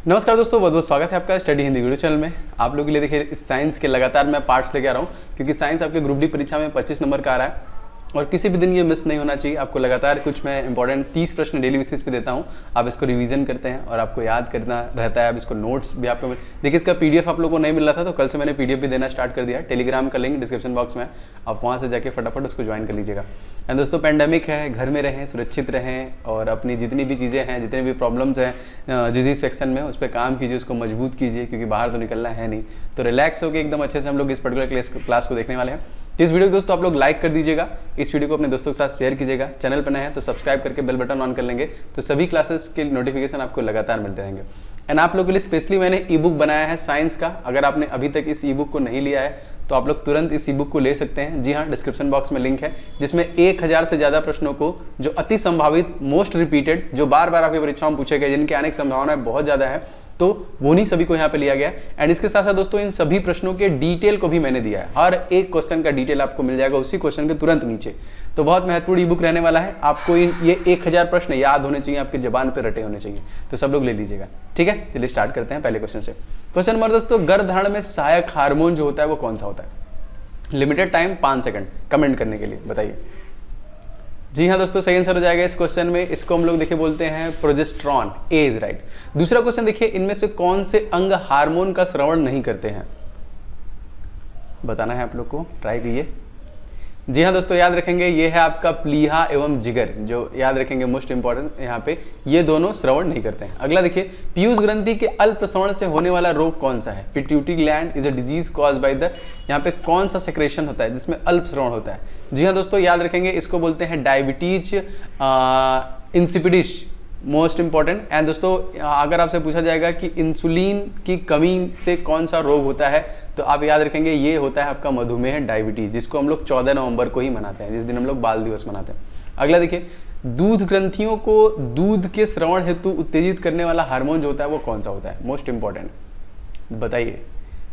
नमस्कार दोस्तों, बहुत बहुत स्वागत है आपका स्टडी हिंदी वीडियो चैनल में। आप लोगों के लिए देखिए साइंस के लगातार मैं पार्ट्स लेके आ रहा हूँ, क्योंकि साइंस आपके ग्रुप डी परीक्षा में 25 नंबर का आ रहा है और किसी भी दिन ये मिस नहीं होना चाहिए। आपको लगातार कुछ मैं इंपॉर्टेंट 30 प्रश्न डेली बेसिस पे देता हूँ। आप इसको रिवीजन करते हैं और आपको याद करना रहता है। अब इसको नोट्स भी आपको देखिए, इसका पीडीएफ आप लोगों को नहीं मिल रहा था तो कल से मैंने पीडीएफ भी देना स्टार्ट कर दिया। टेलीग्राम का लिंक डिस्क्रिप्शन बॉक्स में, आप वहाँ से जाके फटाफट उसको ज्वाइन कर लीजिएगा। एंड दोस्तों, पेंडेमिक है, घर में रहें, सुरक्षित रहें और अपनी जितनी भी चीज़ें हैं, जितने भी प्रॉब्लम्स हैं डिजीज सेक्शन में, उस पर काम कीजिए, उसको मजबूत कीजिए, क्योंकि बाहर तो निकलना है नहीं। तो रिलैक्स होकर एकदम अच्छे से हम लोग इस पर्टिकुलर क्लास को देखने वाले हैं। तो इस वीडियो को दोस्तों आप लोग लाइक कर दीजिएगा, इस वीडियो को अपने दोस्तों के साथ शेयर कीजिएगा। चैनल पर नए हैं तो सब्सक्राइब करके बेल बटन ऑन कर लेंगे, तो सभी क्लासेस के नोटिफिकेशन आपको लगातार मिलते रहेंगे। एंड आप लोगों के लिए स्पेशली मैंने ई बुक बनाया है साइंस का। अगर आपने अभी तक इस ई बुक को नहीं लिया है तो आप लोग तुरंत इस ई बुक को ले सकते हैं। जी हाँ, डिस्क्रिप्शन बॉक्स में लिंक है, जिसमें 1000 से ज़्यादा प्रश्नों को, जो अति संभावित, मोस्ट रिपीटेड, जो बार बार आपकी परीक्षाओं में पूछे गए, जिनके आने की संभावना बहुत ज़्यादा है, तो वो नहीं सभी को यहाँ पे लिया गया। एंड इसके साथ साथ दोस्तों इन सभी प्रश्नों के डिटेल को भी मैंने दिया है। हर एक क्वेश्चन का डिटेल आपको मिल जाएगा उसी क्वेश्चन के तुरंत नीचे। तो बहुत महत्वपूर्ण ई बुक रहने वाला है। आपको ये 1000 प्रश्न याद होने चाहिए, आपकी जबान पे रटे होने चाहिए। तो सब लोग ले लीजिएगा, ठीक है। चलिए स्टार्ट करते हैं पहले क्वेश्चन से। क्वेश्चन नंबर दोस्तों, गर्भधारण में सहायक हार्मोन जो होता है वो कौन सा होता है? लिमिटेड टाइम 5 सेकंड कमेंट करने के लिए, बताइए। जी हाँ दोस्तों, सही आंसर हो जाएगा इस क्वेश्चन में। इसको हम लोग देखिए बोलते हैं प्रोजेस्टेरॉन। A is right. दूसरा क्वेश्चन देखिए, इनमें से कौन से अंग हार्मोन का स्रावन नहीं करते हैं? बताना है आप लोग को, ट्राई कीजिए। जी हाँ दोस्तों, याद रखेंगे ये है आपका प्लीहा एवं जिगर, जो याद रखेंगे मोस्ट इंपॉर्टेंट यहाँ पे, ये दोनों श्रवण नहीं करते हैं। अगला देखिए, पीयूष ग्रंथि के अल्प श्रवण से होने वाला रोग कौन सा है? Pituitary gland is a disease cause by the, यहाँ पे कौन सा सेक्रेशन होता है जिसमें अल्प श्रवण होता है? जी हाँ दोस्तों, याद रखेंगे इसको बोलते हैं डायबिटीज इंसिपिडिस, मोस्ट इंपॉर्टेंट। एंड दोस्तों, अगर आपसे पूछा जाएगा कि इंसुलिन की कमी से कौन सा रोग होता है, तो आप याद रखेंगे ये होता है आपका मधुमेह, डायबिटीज, जिसको हम लोग 14 नवंबर को ही मनाते हैं, जिस दिन हम लोग बाल दिवस मनाते हैं। अगला देखिए, दूध ग्रंथियों को दूध के श्रवण हेतु उत्तेजित करने वाला हार्मोन जो होता है वो कौन सा होता है? मोस्ट इंपॉर्टेंट, बताइए।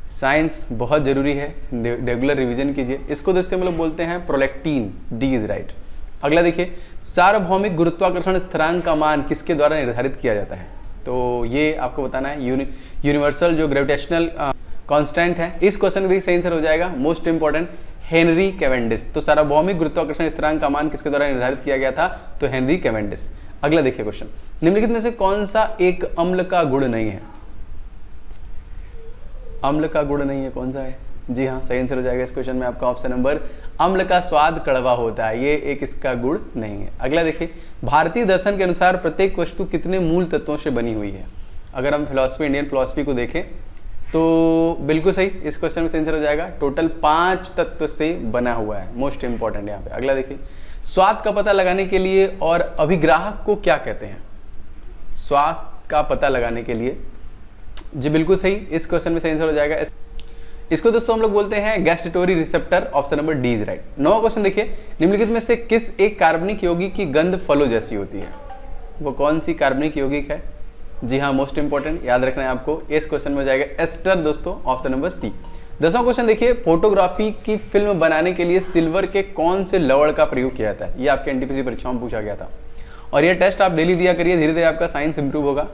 साइंस बहुत जरूरी है, रेगुलर रिविजन कीजिए। इसको दोस्तों हम लोग बोलते हैं प्रोलैक्टिन। D is right. अगला देखिए, सार्वभौमिक गुरुत्वाकर्षण स्थिरांक का मान किसके द्वारा निर्धारित किया जाता है? तो ये आपको बताना है, यूनिवर्सल जो ग्रेविटेशनल कांस्टेंट है। इस क्वेश्चन का सही आंसर हो जाएगा मोस्ट इंपॉर्टेंट, हेनरी कैवेंडिश। तो सार्वभौमिक गुरुत्वाकर्षण स्थिरांक का मान किसके द्वारा निर्धारित किया गया था? तो हेनरी कैवेंडिश। अगला देखिए क्वेश्चन, निम्नलिखित में से कौन सा एक अम्ल का गुण नहीं है? अम्ल का गुण नहीं है, कौन सा है? जी हाँ, सही आंसर हो जाएगा इस क्वेश्चन में आपका ऑप्शन नंबर, अम्ल का स्वाद कड़वा होता है, ये एक इसका गुण नहीं है। अगला देखिए, भारतीय दर्शन के अनुसार प्रत्येक वस्तु कितने मूल तत्वों से बनी हुई है? अगर हम फिलॉसफी, इंडियन फिलॉसफी को देखें तो बिल्कुल सही, इस क्वेश्चन में सही आंसर हो जाएगा, टोटल 5 तत्व से बना हुआ है, मोस्ट इंपॉर्टेंट यहाँ पे। अगला देखिए, स्वाद का पता लगाने के लिए और अभिग्राहक को क्या कहते हैं? स्वाद का पता लगाने के लिए, जी बिल्कुल सही, इस क्वेश्चन में सही आंसर हो जाएगा। इसको दोस्तों हम लोग बोलते हैं gustatory receptor. Option number D is right. 9वां क्वेश्चन देखिए, निम्नलिखित में से किस एक कार्बनिक यौगिक की गंध फलों जैसी होती है? वो कौन सी कार्बनिक यौगिक है? जी हाँ, मोस्ट इंपॉर्टेंट, याद रखना है आपको। इस क्वेश्चन में हो जाएगा एस्टर दोस्तों, ऑप्शन नंबर सी। 10वां क्वेश्चन देखिए, फोटोग्राफी की फिल्म बनाने के लिए सिल्वर के कौन से लवण का प्रयोग किया जाता है? ये आपके एनटीपीसी परीक्षाओं में पूछा गया था और ये टेस्ट आप डेली दिया करिए, धीरे धीरे आपका साइंस इंप्रूव होगा।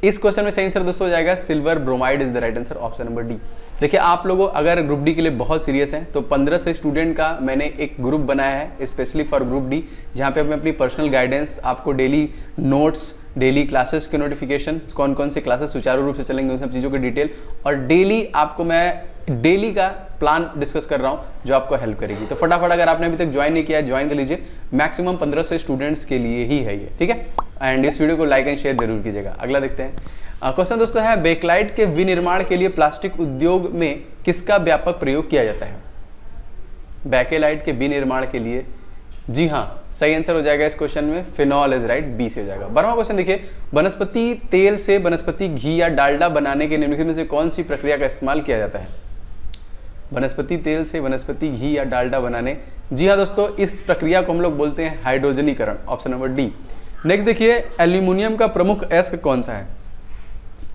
इस क्वेश्चन में सही आंसर दोस्तों हो जाएगा silver bromide is the right answer, option number D. देखिए, आप लोगों अगर ग्रुप डी के लिए बहुत सीरियस हैं तो 1500 स्टूडेंट का मैंने एक ग्रुप बनाया है स्पेशली फॉर ग्रुप डी, जहाँ पे मैं अपनी पर्सनल गाइडेंस, आपको डेली नोट्स, डेली क्लासेस के नोटिफिकेशन, कौन कौन से क्लासेस सुचारू रूप से चलेंगे, उन सब चीज़ों की डिटेल, और डेली आपको मैं डेली का प्लान डिस्कस कर रहा हूँ जो आपको हेल्प करेगी। तो फटाफट अगर आपने अभी तक ज्वाइन नहीं किया है, ज्वाइन कर लीजिए। मैक्सिमम 1500 स्टूडेंट्स के लिए ही है ये, ठीक है। एंड इस वीडियो को लाइक एंड शेयर जरूर कीजिएगा। अगला देखते हैं क्वेश्चन दोस्तों है, बेकलाइट के विनिर्माण के लिए प्लास्टिक उद्योग में किसका व्यापक प्रयोग किया जाता है? बेकेलाइट के विनिर्माण के लिए, जी हाँ, सही आंसर हो जाएगा इस क्वेश्चन में फिनॉल इज राइट, बी से हो जाएगा। 12वां क्वेश्चन देखिए, वनस्पति तेल से वनस्पति घी या डालडा बनाने के निम्नलिखित में से कौन सी प्रक्रिया का इस्तेमाल किया जाता है? वनस्पति तेल से वनस्पति घी या डालडा बनाने, जी हाँ दोस्तों, इस प्रक्रिया को हम लोग बोलते हैं हाइड्रोजनीकरण, ऑप्शन नंबर डी। नेक्स्ट देखिए, एल्यूमिनियम का प्रमुख अयस्क कौन सा है?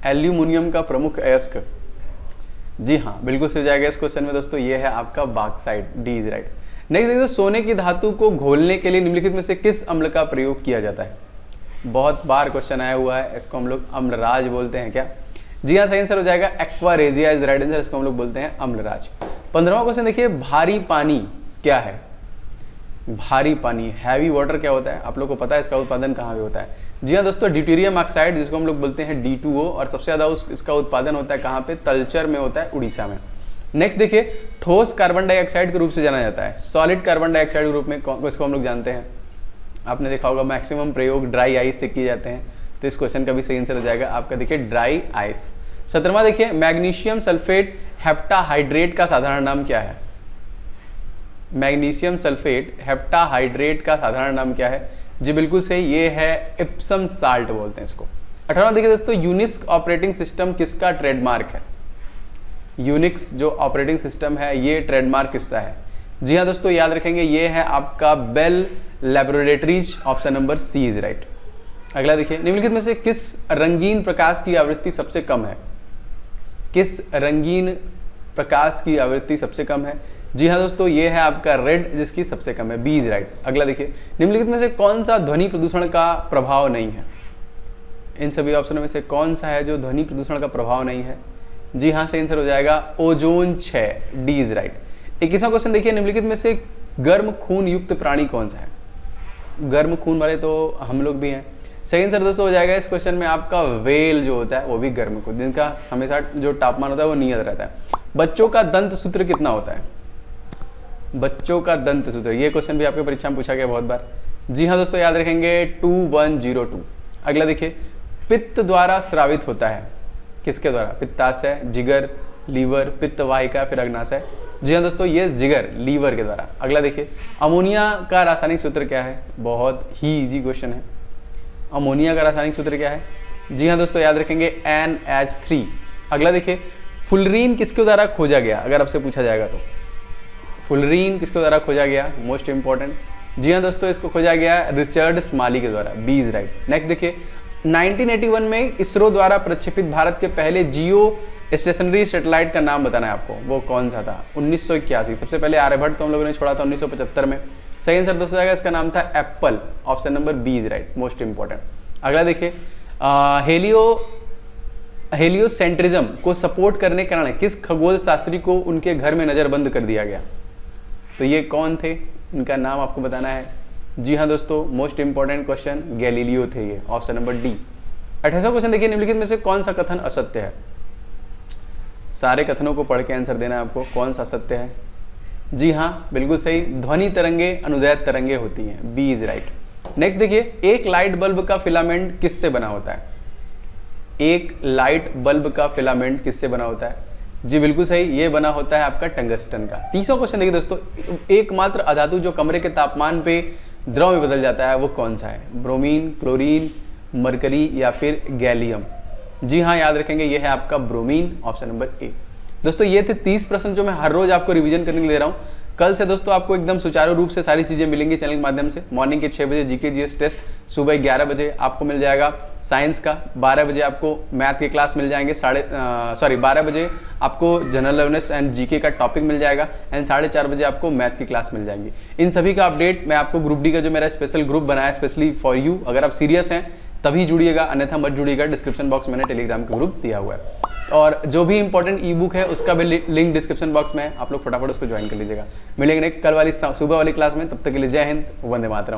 एल्यूमिनियम का प्रमुख अयस्क, जी हाँ, बिल्कुल सही हो जाएगा इस क्वेश्चन में दोस्तों, ये है आपका bauxite, D is right. Next देखिए, सोने की धातु को घोलने के लिए निम्नलिखित में से किस अम्ल का प्रयोग किया जाता है? बहुत बार क्वेश्चन आया हुआ है, इसको हम लोग अम्लराज बोलते हैं क्या? जी हाँ, सही आंसर हो जाएगा aqua regia is the right answer, इसको हम लोग बोलते हैं अम्लराज। 15वां क्वेश्चन देखिए, भारी पानी क्या है? भारी पानी, हैवी वाटर क्या होता है? आप लोग को पता है इसका उत्पादन कहाँ पे होता है? जी हाँ दोस्तों, ड्यूटेरियम ऑक्साइड जिसको हम लोग बोलते हैं D2O, और सबसे ज़्यादा इसका उत्पादन होता है कहाँ पे? तलचर में होता है, उड़ीसा में। नेक्स्ट देखिए, ठोस कार्बन डाइऑक्साइड के रूप से जाना जाता है, सॉलिड कार्बन डाइऑक्साइड के रूप में इसको हम लोग जानते हैं। आपने देखा होगा मैक्सिमम प्रयोग ड्राई आइस से किए जाते हैं, तो इस क्वेश्चन का भी सही आंसर हो जाएगा आपका देखिए ड्राई आइस। 17वां देखिए, मैग्नीशियम सल्फेट हेप्टाहाइड्रेट का साधारण नाम क्या है? मैग्नीशियम सल्फेट हेप्टाहाइड्रेट का साधारण नाम क्या है? जी बिल्कुल सही, ये है इप्सम साल्ट बोलते हैं इसको। 18वां देखिए दोस्तों, यूनिक्स ऑपरेटिंग सिस्टम किसका ट्रेडमार्क है? यूनिक्स जो ऑपरेटिंग सिस्टम है ये ट्रेडमार्क किसका है? जी हाँ दोस्तों, याद रखेंगे ये है आपका Bell Laboratories, option number C is right. अगला देखिए, निम्नलिखित में से किस रंगीन प्रकाश की आवृत्ति सबसे कम है? किस रंगीन प्रकाश की आवृत्ति सबसे कम है? जी हाँ दोस्तों, ये है आपका रेड, जिसकी सबसे कम है, बी इज राइट। अगला देखिए, निम्नलिखित में से कौन सा ध्वनि प्रदूषण का प्रभाव नहीं है? इन सभी ऑप्शनों में से कौन सा है जो ध्वनि प्रदूषण का प्रभाव नहीं है? जी हाँ, सही आंसर हो जाएगा ओजोन 6, डी इज राइट। 21वां क्वेश्चन देखिए, निम्नलिखित में से गर्म खून युक्त प्राणी कौन सा है? गर्म खून वाले तो हम लोग भी हैं। सही आंसर दोस्तों हो जाएगा इस क्वेश्चन में आपका वेल जो होता है वो भी गर्म खून, जिनका हमेशा जो तापमान होता है वो नियत रहता है। बच्चों का दंत सूत्र कितना होता है? बच्चों का दंत सूत्र, ये क्वेश्चन भी आपके परीक्षा में पूछा गया बहुत बार। जी हाँ दोस्तों, याद रखेंगे 2102। अगला देखिए, पित्त द्वारा स्रावित होता है, किसके द्वारा? पित्ताशय, जिगर, लीवर, पित्त वाहिका, फिर अग्नाशय। जी हाँ दोस्तों, ये जिगर, लीवर के द्वारा। अगला देखिए, अमोनिया का रासायनिक सूत्र क्या है? बहुत ही इजी क्वेश्चन है। अमोनिया का रासायनिक सूत्र क्या है? जी हाँ दोस्तों, याद रखेंगे NH3। अगला देखिए, फुलरीन किसके द्वारा खोजा गया? अगर आपसे पूछा जाएगा तो फुलरीन किसके द्वारा खोजा गया? Most important. जी हाँ दोस्तों, इसको खोजा गया रिचर्ड स्माली के द्वारा, बी इज राइट। नेक्स्ट देखिए, 1981 में इसरो द्वारा प्रक्षेपित भारत के पहले जियो स्टेशनरी सैटेलाइट का नाम बताना है आपको, वो कौन सा था? 1981। सबसे पहले आर्यभट्ट तो हम लोगों ने छोड़ा था 1975 में। सही आंसर दोस्तों जाएगा, इसका नाम था Apple, option number B is right, most important. अगला देखिए, हेलियोसेंट्रिज्म को सपोर्ट करने के कारण किस खगोल शास्त्री को उनके घर में नजरबंद कर दिया गया? तो ये कौन थे? इनका नाम आपको बताना है। जी हाँ दोस्तों, मोस्ट इंपॉर्टेंट क्वेश्चन, गैलीलियो थे ये, ऑप्शन नंबर डी। 28वां क्वेश्चन देखिए, निम्नलिखित में से कौन सा कथन असत्य है? सारे कथनों को पढ़ के आंसर देना है आपको, कौन सा सत्य है? जी हाँ बिल्कुल सही, ध्वनि तरंगे अनुदैर्ध्य तरंगे होती हैं, बी इज राइट। नेक्स्ट देखिए, एक लाइट बल्ब का फिलामेंट किससे बना होता है? एक लाइट बल्ब का फिलामेंट किससे बना होता है? जी बिल्कुल सही, ये बना होता है आपका टंगस्टन का। 30वां क्वेश्चन देखिए दोस्तों, एकमात्र अधातु जो कमरे के तापमान पे द्रव में बदल जाता है वो कौन सा है? ब्रोमीन, क्लोरीन, मरकरी या फिर गैलियम? जी हाँ, याद रखेंगे ये है आपका ब्रोमीन, ऑप्शन नंबर ए। दोस्तों ये थे 30 प्रश्न जो मैं हर रोज आपको रिवीजन करने के लिए दे रहा हूँ। कल से दोस्तों आपको एकदम सुचारू रूप से सारी चीजें मिलेंगी चैनल के माध्यम से। मॉर्निंग के 6 बजे जीके जीएस टेस्ट, सुबह 11 बजे आपको मिल जाएगा साइंस का, 12 बजे आपको मैथ के क्लास मिल जाएंगे, 12 बजे आपको जनरल अवेयरनेस एंड जीके का टॉपिक मिल जाएगा एंड 4:30 बजे आपको मैथ की क्लास मिल जाएंगी। इन सभी का अपडेट मैं आपको ग्रुप डी का जो मेरा स्पेशल ग्रुप बनाया स्पेशली फॉर यू, अगर आप सीरियस हैं तभी जुड़िएगा, अन्यथा मत जुड़िएगा। डिस्क्रिप्शन बॉक्स मैंने टेलीग्राम का ग्रुप दिया हुआ है और जो भी इंपॉर्टेंट ई बुक है उसका भी लिंक डिस्क्रिप्शन बॉक्स में है, आप लोग फटाफट उसको ज्वाइन कर लीजिएगा। मिलेंगे कल वाली सुबह वाली क्लास में, तब तक के लिए जय हिंद, वंदे मातरम।